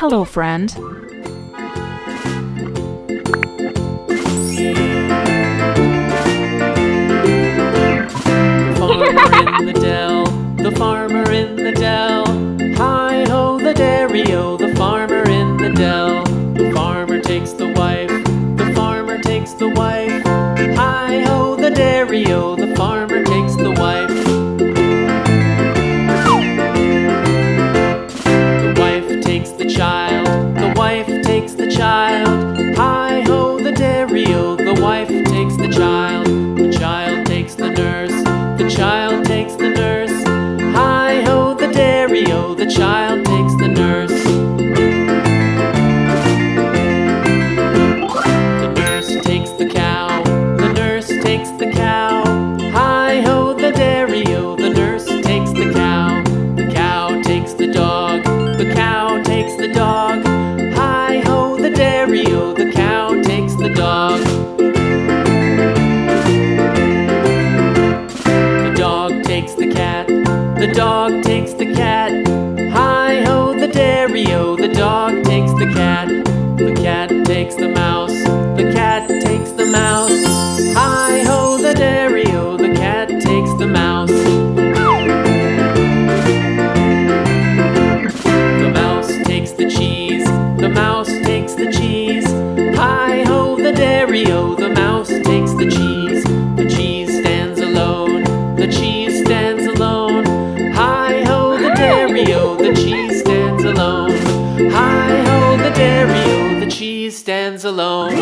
Hello, friend. The farmer in the dell. Hi-ho, the dairy-o, the farmer in the dell. The farmer takes the wife, the farmer takes the wife. Hi-ho, the dairy-o, the farmer takes the wife. The wife takes the child, the wife takes the child. Hi-ho, the dairy-o, the wife takes the child. The child takes the nurse, the child takes the nurse. Hi-ho, the dairy-o, the child takes the nurse. The nurse takes the cow, the nurse takes the cow. Hi-ho, the dairy-o, the nurse takes the cow. The cow takes the dog, the cow takes the dog. Hi-ho, the dairy-o, the cow takes the dog. The dog takes the cat, the dog takes the cat. Hi-ho, the dairy-o, the dog takes the cat. The cat takes the mouse, the cat takes the mouse. Hi-ho, the dairy-o, the cat takes the mouse. The mouse takes the cheese, the mouse takes the cheese. Hi-ho, the dairy-o, the mouse takes the cheese. The cheese stands alone, the cheese stands alone. Hi-ho, the dairy-o, the cheese stands alone. Hi-ho, the dairy-o, the cheese stands alone.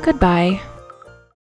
Goodbye.